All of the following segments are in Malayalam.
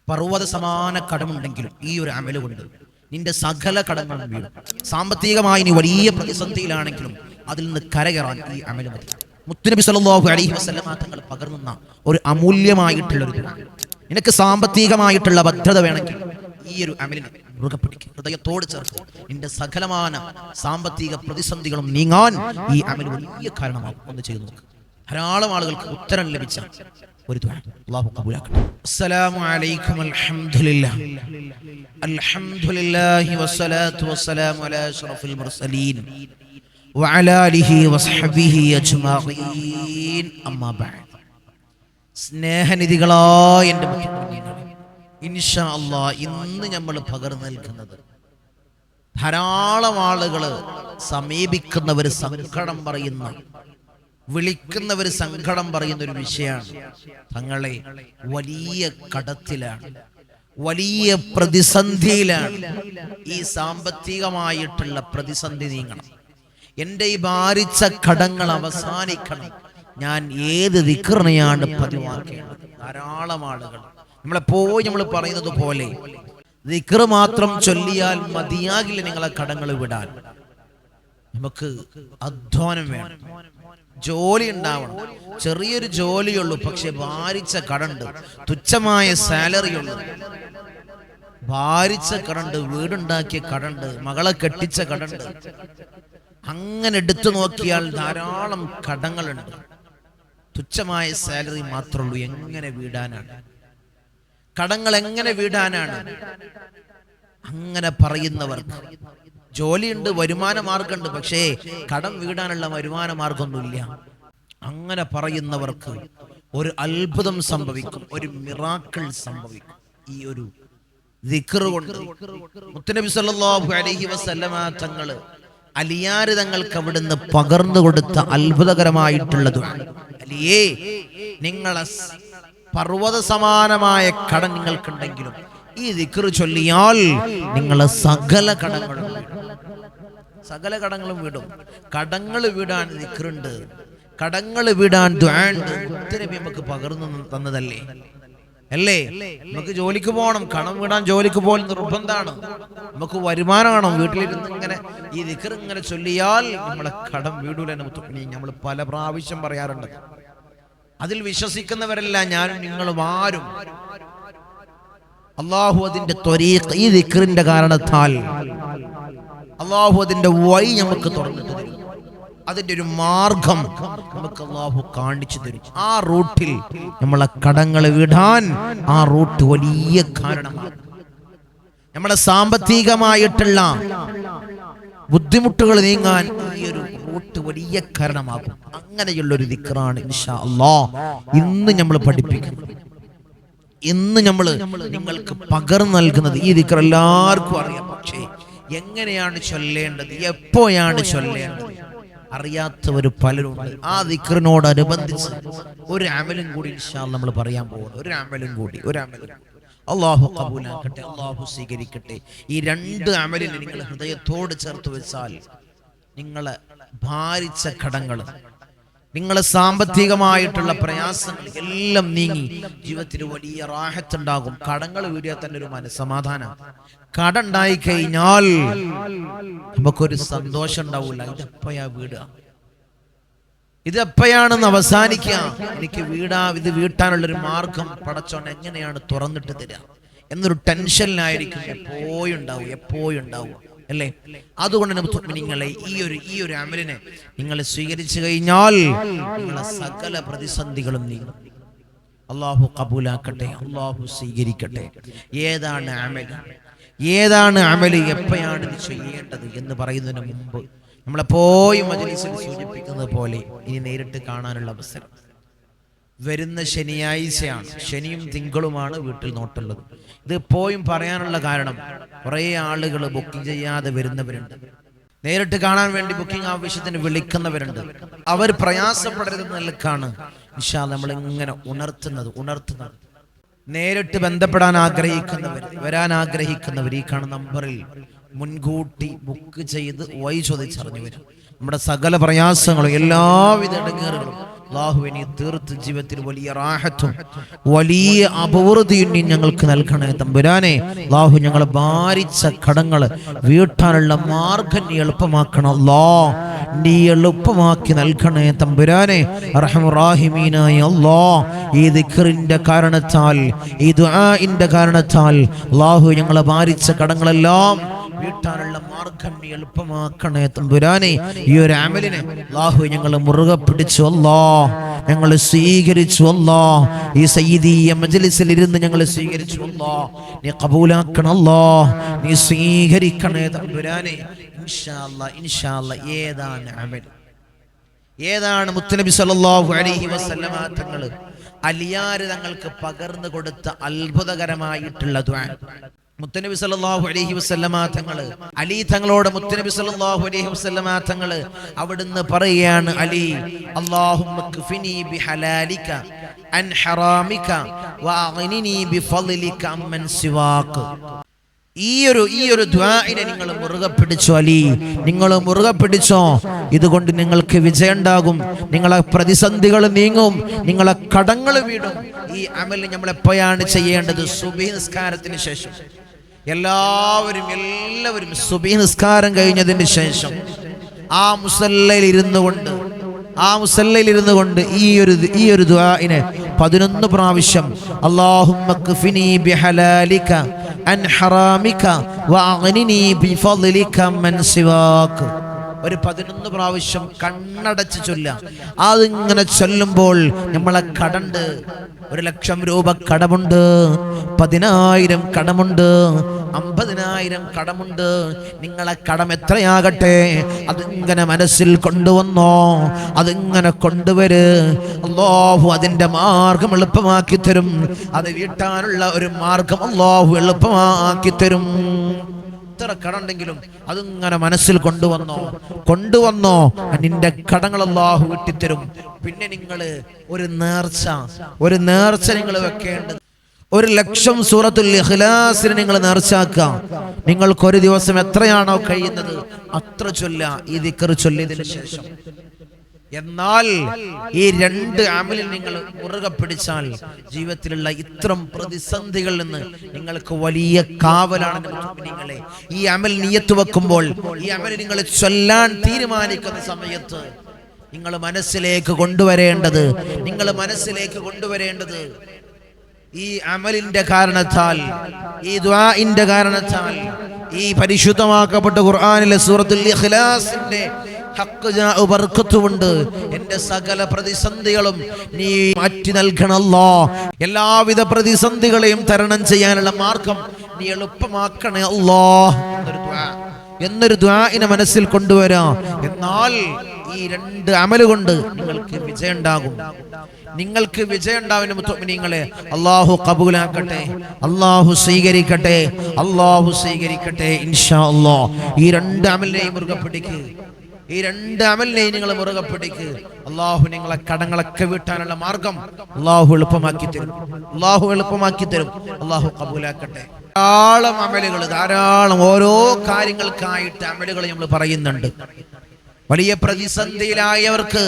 പർവ്വത സമാന കടമുണ്ടെങ്കിലും ഈ ഒരു അമല് കൊണ്ട് നിന്റെ സകല കടങ്ങളും വീഴും. സാമ്പത്തികമായി നീ വലിയ പ്രതിസന്ധിയിലാണെങ്കിലും അതിൽ നിന്ന് കരകയറാൻ ഈ അമല് മതി. മുത്തുനബി സല്ലല്ലാഹു അലൈഹി വസല്ലമ തങ്ങൾ പകർന്നുന്ന ഒരു അമൂല്യമായിട്ടുള്ള ഒരു ദുആ. നിനക്ക് സാമ്പത്തികമായിട്ടുള്ള ഭദ്രത വേണമെങ്കിൽ ഈ ഒരു അമലിനെ മുറുകെ പിടിക്കുക, ഹൃദയത്തോട് ചേർത്ത്. നിന്റെ സകലമാന സാമ്പത്തിക പ്രതിസന്ധികളും നീങ്ങാൻ ഈ അമൽ വലിയ കാരണമാകും. ഒന്ന് ചെയ്തു നോക്ക്. ധാരാളം ആളുകൾക്ക് ഉത്തരം ലഭിച്ച ഒരു ദുആ. അല്ലാഹു ഖബൂലാക്കട്ടെ. അസ്സലാമു അലൈക്കും. അൽഹംദുലില്ലാഹി വസ്സലാത്തു വസ്സലാമു അലാ അഷ്റഫിൽ മുർസലീൻ വഅലാ ആലിഹി വസ്ഹബിഹി അജ്മഈൻ. അമ്മാ ബഅദ്. സ്നേഹനിധികളായ എൻ്റെ മുഅ്മിനീങ്ങളെ, ഇൻഷാ അല്ലാഹ് ഇന്ന് നമ്മൾ പകർന്നു നൽകുന്നത് ധാരാളം ആളുകൾ സമീപിക്കുന്നവർ സങ്കടം പറയുന്ന, വിളിക്കുന്നവർ സങ്കടം പറയുന്ന ഒരു വിഷയമാണ്. തങ്ങളെ വലിയ കടത്തിലാണ്, വലിയ പ്രതിസന്ധിയിലാണ്. ഈ സാമ്പത്തികമായിട്ടുള്ള പ്രതിസന്ധി നീങ്ങണം, എൻ്റെ ഈ ഭാരിച്ച കടങ്ങൾ അവസാനിക്കണം, ഞാൻ ഏത് ദിക്റിനെയാണ് പതിവാക്കേണ്ടത്? ധാരാളം ആളുകൾ നമ്മളെപ്പോഴും നമ്മൾ പറയുന്നത് പോലെ ദിക്ർ മാത്രം ചൊല്ലിയാൽ മതിയാകില്ല നിങ്ങളെ കടങ്ങൾ വിടാൻ. നമുക്ക് അധ്വാനം വേണം, ജോലി ഉണ്ടാവണം. ചെറിയൊരു ജോലിയുള്ളൂ, പക്ഷെ ഭാരിച്ച കടണ്ട്, തുച്ഛമായ സാലറിയുള്ളൂ, ഭാരിച്ച കടണ്ട്, വീടുണ്ടാക്കിയ കടണ്ട്, മകളെ കെട്ടിച്ച കടണ്ട്. അങ്ങനെ എടുത്തു നോക്കിയാൽ ധാരാളം കടങ്ങളുണ്ട്. തുച്ഛമായ സാലറി മാത്രമുള്ളൂ. എങ്ങനെ വീടാനാണ് കടങ്ങൾ? എങ്ങനെ വീടാനാണ്? അങ്ങനെ പറയുന്നവർക്ക് ജോലിയുണ്ട്, വരുമാന മാർഗമുണ്ട്, പക്ഷേ കടം വീടാനുള്ള വരുമാന മാർഗമൊന്നുമില്ല. അങ്ങനെ പറയുന്നവർക്ക് ഒരു അത്ഭുതം സംഭവിക്കും, ഒരു മിറാക്കിൾ സംഭവിക്കും ഈ ഒരു ദിക്ർ കൊണ്ട്. മുത്തുനബി സല്ലല്ലാഹു അലൈഹി വസല്ലമ തങ്ങള് അലിയാർ തങ്ങൾക്ക് അവിടുന്ന് പകർന്നു കൊടുത്ത അത്ഭുതകരമായിട്ടുള്ള ദുആ. അലിയേ, നിങ്ങളെ പർവ്വത സമാനമായ കടം നിങ്ങൾക്കുണ്ടെങ്കിലും ഈ ദിക്ർ ചൊല്ലിയാൽ നിങ്ങളെ സകല കടങ്ങളും വിടും. കടങ്ങൾ വീടാൻ ദിക്റുണ്ട്, കടങ്ങൾ വീടാൻ ദുആ ഉണ്ട്. മുത്തുനബി നമുക്ക് പകർന്നു തന്നതല്ലേ അല്ലേ? നമുക്ക് ജോലിക്ക് പോകണം, കടം വീടാൻ ജോലിക്ക് പോകൽ നിർബന്ധമാണ്. നമുക്ക് വരുമാനം കാണും. വീട്ടിലിരുന്ന് ഇങ്ങനെ ഈ ദിക്ർ ഇങ്ങനെ ചൊല്ലിയാൽ നമ്മളെ കടം വീടൂല. നമ്മൾ പല പ്രാവശ്യം പറയാറുണ്ട്. അതിൽ വിശ്വസിക്കുന്നവരല്ല ഞാനും നിങ്ങളും ആരും. അല്ലാഹു അതിന്റെ ത്വരീഖ്, ഈ ദിക്റിന്റെ കാരണത്താൽ അല്ലാഹു അതിന്റെ വഴി നമുക്ക് തുറന്നിട്ട് തരും. അതിന്റെ ഒരു മാർഗം നമുക്ക് അല്ലാഹു കാണിച്ചു തരും. ആ റൂട്ടിൽ നമ്മളെ കടങ്ങൾ വിടാൻ ആ റൂട്ട് വലിയ കാരണമാണ്. നമ്മളെ സാമ്പത്തികമായിട്ടുള്ള ബുദ്ധിമുട്ടുകൾ നീങ്ങാൻ ഈ ഒരു റൂട്ട് വലിയ കാരണമാകും. അങ്ങനെയുള്ള ഒരു ദിക്റാണ് ഇൻഷാ അല്ലാഹ് ഇന്ന് നമ്മൾ പഠിപ്പിക്കുന്നത്. ഇന്ന് നമ്മൾ നിങ്ങൾക്ക് പകർന്നു നൽകുന്നത് ഈ ദിക്ർ എല്ലാവർക്കും അറിയാം, പക്ഷേ എങ്ങനെയാണ് ചൊല്ലേണ്ടത്, എപ്പോഴാണ് ചൊല്ലേണ്ടത് അറിയാത്തവർ പലരുണ്ട്. ആ ദിക്റിനോടനുബന്ധിച്ച് ഒരു അമലും കൂടി ഇൻഷാ അല്ലാഹ് നമ്മൾ പറയാൻ പോകുന്നു. ഒരു അമലും കൂടി. അല്ലാഹു ഖബൂലാക്കട്ടെ, അല്ലാഹു സ്വീകരിക്കട്ടെ. ഈ രണ്ട് അമലിനെ നിങ്ങൾ ഹൃദയത്തോട് ചേർത്ത് വെച്ചാൽ നിങ്ങളെ ഭാരിച്ച കടങ്ങൾ, നിങ്ങളെ സാമ്പത്തികമായിട്ടുള്ള പ്രയാസങ്ങൾ എല്ലാം നീങ്ങി ജീവിതത്തിൽ വലിയ റാഹത്തുണ്ടാകും. കടങ്ങൾ വീടിയാൽ തന്നെ ഒരു മനസ്സമാധാനം. കടണ്ടായി കഴിഞ്ഞാൽ നമുക്കൊരു സന്തോഷം ഉണ്ടാവില്ല. ഇതെപ്പോഴാ വീടുക, ഇതെപ്പോഴാണെന്ന് അവസാനിക്കുക, എനിക്ക് ഇത് വീട്ടാനുള്ളൊരു മാർഗം പടച്ചോൻ എങ്ങനെയാണ് തുറന്നിട്ട് തരിക എന്നൊരു ടെൻഷനിലായിരിക്കും എപ്പോഴും ഉണ്ടാവും അല്ലേ? അതുകൊണ്ട് നിങ്ങളെ ഈ ഒരു അമലിനെ നിങ്ങൾ സ്വീകരിച്ചു കഴിഞ്ഞാൽ നിങ്ങളെ സകല പ്രതിസന്ധികളും നീങ്ങും. അല്ലാഹു ഖബൂലാക്കട്ടെ, അല്ലാഹു സ്വീകരിക്കട്ടെ. ഏതാണ് അമല്, എപ്പോഴാണ് ഇത് ചെയ്യേണ്ടത് എന്ന് പറയുന്നതിന് മുമ്പ് നമ്മളെപ്പോഴും മജ്‌ലിസിൽ സൂചിപ്പിക്കുന്നത് പോലെ ഇനി നേരിട്ട് കാണാനുള്ള അവസരം വരുന്ന ശനിയാഴ്ചയാണ്. ശനിയും തിങ്കളുമാണ് വീട്ടിൽ നോട്ടുള്ളത്. ഇത് എപ്പോഴും പറയാനുള്ള കാരണം കുറേ ആളുകൾ ബുക്കിംഗ് ചെയ്യാതെ വരുന്നവരുണ്ട്, നേരിട്ട് കാണാൻ വേണ്ടി ബുക്കിംഗ് ആവശ്യത്തിന് വിളിക്കുന്നവരുണ്ട്. അവർ പ്രയാസപ്പെടരുത് നിലക്കാണ് ഇൻഷാ അല്ലാഹ് നമ്മൾ ഇങ്ങനെ ഉണർത്തുന്നത്. നേരിട്ട് ബന്ധപ്പെടാൻ ആഗ്രഹിക്കുന്നവർ, വരാൻ ആഗ്രഹിക്കുന്നവർ ഈ കാണുന്ന നമ്പറിൽ മുൻകൂട്ടി ബുക്ക് ചെയ്ത് വഴി ചോദിച്ചറിഞ്ഞു വരും. നമ്മുടെ സകല പ്രയാസങ്ങളും എല്ലാവിധ ഇടങ്ങേറുകളും അല്ലാഹുവേ നീ തീർത്ത് ജീവിതത്തിൽ വലിയ റാഹത്തും വലിയ അഭിവൃദ്ധിയും നീ ഞങ്ങൾക്ക് നൽകണേ തമ്പുരാനെ. അല്ലാഹു ഞങ്ങളെ ഭാരിച്ച കടങ്ങൾ വീട്ടാനുള്ള മാർഗം നീ എളുപ്പമാക്കണം അല്ലാഹ്. നീ എളുപ്പമാക്കി നൽകണേ തമ്പുരാനെ. റഹ്മാനിയായ അല്ലാഹ്, ഈ ദിക്റിന്റെ കാരണത്താൽ, ഈ ദുആഇന്റെ കാരണത്താൽ അല്ലാഹു ഞങ്ങളെ ഭാരിച്ച കടങ്ങളെല്ലാം വീട്ടാനുള്ള മാർഗം നീ എളുപ്പമാക്കണേ തമ്പുരാനെ. ഈ ഒരു അമലിനെ അല്ലാഹു ഞങ്ങൾ മുറുകെ പിടിച്ചു അല്ലാഹ്, ഞങ്ങൾ സ്വീകരിച്ചു അല്ലാഹ്. ഈ സയ്യിദിയ മജ്ലിസിൽ ഇരുന്ന് ഞങ്ങൾ സ്വീകരിച്ചു അല്ലാഹ്. നീ ഖബൂലാക്കണം അല്ലാഹ്, നീ സ്വീകരിക്കണേ തമ്പുരാനെ. ഇൻഷാ അല്ലാഹ് ഇൻഷാ അല്ലാഹ് ഏതാണ് അമൽ, ഏതാണ് മുത്തുനബി സല്ലല്ലാഹു അലൈഹി വസല്ലമ തങ്ങൾ അലിയാർ തങ്ങൾക്ക് പകർന്നു കൊടുത്ത അത്ഭുതകരമായിട്ടുള്ള ദുആ? മുത്തനബി സല്ലല്ലാഹു അലൈഹി വസല്ലമ തങ്ങൾ അലി തങ്ങളോട് മുത്തനബി സല്ലല്ലാഹു അലൈഹി വസല്ലമ തങ്ങൾ അവിടുന്ന് പറയുകയാണ്, അലി അല്ലാഹുമ്മ ക്ഫിനി ബിഹലാലിക അൻ ഹറാമിക വഅഗ്നിനി ബിഫളിക അമ്മൻ സിവാക. ഈ ഒരു ദുആഇനെ നിങ്ങൾ മുറുകെ പിടിച്ചോ അലി, നിങ്ങൾ മുറുകെ പിടിച്ചോ. ഇതുകൊണ്ട് നിങ്ങൾക്ക് വിജയം ഉണ്ടാകും, നിങ്ങളെ പ്രതിസന്ധികൾ നീങ്ങും, നിങ്ങളെ കടങ്ങൾ വീടും. ഈ അമൽ നമ്മൾ എപ്പോഴാണ് ചെയ്യേണ്ടത്? സുബ്ഹി നിസ്കാരത്തിന് ശേഷം. എല്ലാവരും സുബ്ഹി നിസ്കാരം കഴിഞ്ഞതിന് ശേഷം ആ മുസല്ലയിൽ ഇരുന്നു കൊണ്ട് ഈ ഒരു ദുആഇനെ 11 പ്രാവശ്യം അല്ലാഹുമ്മ ക്ഫിനി ബിഹലാലിക അൻ ഹറാമിക വഅഗ്നിനി ബിഫളിക മൻ സിവാക ഒരു 11 പ്രാവശ്യം കണ്ണടച്ച് ചൊല്ലുക. അതിങ്ങനെ ചൊല്ലുമ്പോൾ നമ്മളെ കടണ്ട് 1,00,000 രൂപ കടമുണ്ട്, 10,000 കടമുണ്ട്, 50,000 കടമുണ്ട്. നിങ്ങളെ കടം എത്രയാകട്ടെ അതിങ്ങനെ മനസ്സിൽ കൊണ്ടുവന്നോ, അതിങ്ങനെ കൊണ്ടുവര്. അല്ലാഹു അതിൻ്റെ മാർഗം എളുപ്പമാക്കി തരും. അത് വീട്ടാനുള്ള ഒരു മാർഗം അല്ലാഹു എളുപ്പമാക്കി തരും. എത്ര കടമുണ്ടെങ്കിലും അതിങ്ങനെ മനസ്സിൽ കൊണ്ടുവന്നോ നിന്റെ കടങ്ങൾ അല്ലാഹു വീട്ടിത്തരും. പിന്നെ നിങ്ങൾ ഒരു നേർച്ച നിങ്ങൾ വെക്കേണ്ടത് 1,00,000 സൂറത്തുൽ ഇഖ്ലാസിന് നിങ്ങൾ നേർച്ചാക്കുക. നിങ്ങൾക്ക് ഒരു ദിവസം എത്രയാണോ കഴിയുന്നത് അത്ര ചൊല്ലുക ഈ ദിക്ർ ചൊല്ലിയതിന് ശേഷം. എന്നാൽ ഈ 2 അമലിൽ നിങ്ങൾ മുറുകെ പിടിച്ചാൽ ജീവിതത്തിലുള്ള ഇത്തരം പ്രതിസന്ധികളിൽ നിന്ന് നിങ്ങൾക്ക് വലിയ കാവലാണ് നിങ്ങളെ. ഈ അമൽ നിയത്ത് വെക്കുമ്പോൾ, ഈ അമൽ നിങ്ങൾ ചൊല്ലാൻ തീരുമാനിക്കുന്ന സമയത്ത് നിങ്ങൾ മനസ്സിലേക്ക് കൊണ്ടുവരേണ്ടത് ഈ അമലിന്റെ കാരണത്താൽ, ഈ ദുആഇന്റെ കാരണത്താൽ, ഈ പരിശുദ്ധമാക്കപ്പെട്ട ഖുർആനിലെ സൂറത്തുൽ ഇഖ്ലാസിന്റെ ബർക്കത്തുണ്ട്. എന്റെ സകല പ്രതിസന്ധികളും നീ മാറ്റി നൽകണല്ലോ, എല്ലാവിധ പ്രതിസന്ധികളെയും തരണം ചെയ്യാനുള്ള മാർഗം നീ എളുപ്പമാക്കണേ അല്ലാഹ് എന്നൊരു ദുആഇനെ മനസ്സിൽ കൊണ്ടുവരാ. എന്നാൽ ഈ 2 അമല് കൊണ്ട് നിങ്ങൾക്ക് വിജയം ഉണ്ടാകും. മുഅ്മിനീങ്ങളെ അല്ലാഹു ഖബൂലാക്കട്ടെ, അല്ലാഹു സ്വീകരിക്കട്ടെ ഇൻഷാ അല്ലാഹ്. ഈ 2 അമലിനെയും മുറുകെ പിടിക്കുക, ഈ 2 അമലിനെയും നിങ്ങൾ മുറുകെ പിടിക്കുക. അല്ലാഹു നിങ്ങളെ കടങ്ങളൊക്കെ വീട്ടാനുള്ള മാർഗം അല്ലാഹു എളുപ്പമാക്കി തരും. അല്ലാഹു ഖബൂലാക്കട്ടെ. ധാരാളം അമലുകൾ, ധാരാളം ഓരോ കാര്യങ്ങൾക്കായിട്ട് അമലുകൾ നമ്മൾ പറയുന്നുണ്ട്. വലിയ പ്രതിസന്ധിയിലായവർക്ക്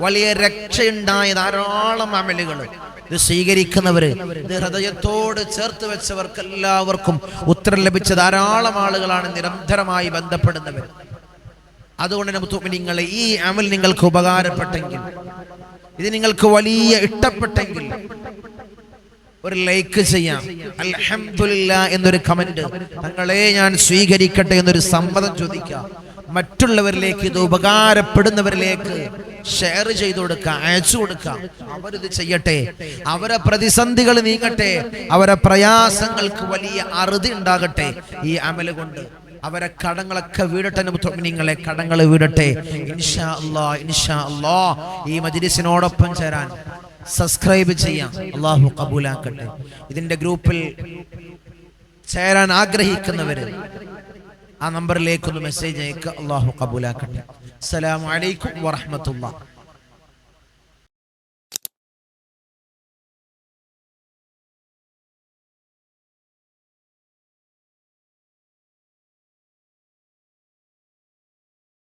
വലിയ രക്ഷയുണ്ടായ ധാരാളം അമലുകൾ. ഇത് സ്വീകരിക്കുന്നവര്, ഇത് ഹൃദയത്തോട് ചേർത്ത് വെച്ചവർക്ക് എല്ലാവർക്കും ഉത്തരം ലഭിച്ച ധാരാളം ആളുകളാണ് നിരന്തരമായി ബന്ധപ്പെടുന്നവർ. അതുകൊണ്ട് മുഅ്മിനീങ്ങളെ ഈ അമൽ നിങ്ങൾക്ക് ഉപകാരപ്പെട്ടെങ്കിൽ, ഇത് നിങ്ങൾക്ക് വലിയ ഇഷ്ടപ്പെട്ടെങ്കിൽ ഒരു ലൈക്ക് ചെയ്യാം, അൽഹംദുലില്ലാ എന്നൊരു കമന്റ്, തങ്ങളെ ഞാൻ സ്വീകരിക്കട്ടെ എന്നൊരു സമ്മതം ചോദിക്കാം. മറ്റുള്ളവരിലേക്ക്, ഇത് ഉപകാരപ്പെടുന്നവരിലേക്ക് ഷെയർ ചെയ്തു കൊടുക്കുക, അയച്ചു കൊടുക്കുക. അവരിത് ചെയ്യട്ടെ, അവരെ പ്രതിസന്ധികൾ നീങ്ങട്ടെ, അവരെ പ്രയാസങ്ങൾക്ക് വലിയ അറുതി ഉണ്ടാകട്ടെ. ഈ അമല് കൊണ്ട് അവരെ കടങ്ങളൊക്കെ വീടട്ടെ. മുഅ്മിനീങ്ങളെ കടങ്ങൾ വീടട്ടെ ഇൻഷാ അല്ലാഹ്. ഈ മജ്ലിസിനോടൊപ്പം ചേരാൻ സബ്സ്ക്രൈബ് ചെയ്യാം, അല്ലാഹു ഖബൂലാക്കട്ടെ. ഇതിന്റെ ഗ്രൂപ്പിൽ ചേരാൻ ആഗ്രഹിക്കുന്നവര് ആ നമ്പറിലേക്കൊന്ന് മെസ്സേജ് അയക്കുക, അല്ലാഹു ഖബൂലാക്കട്ടെ. അസ്സലാമു അലൈക്കും വറഹ്മത്തുള്ളാഹി.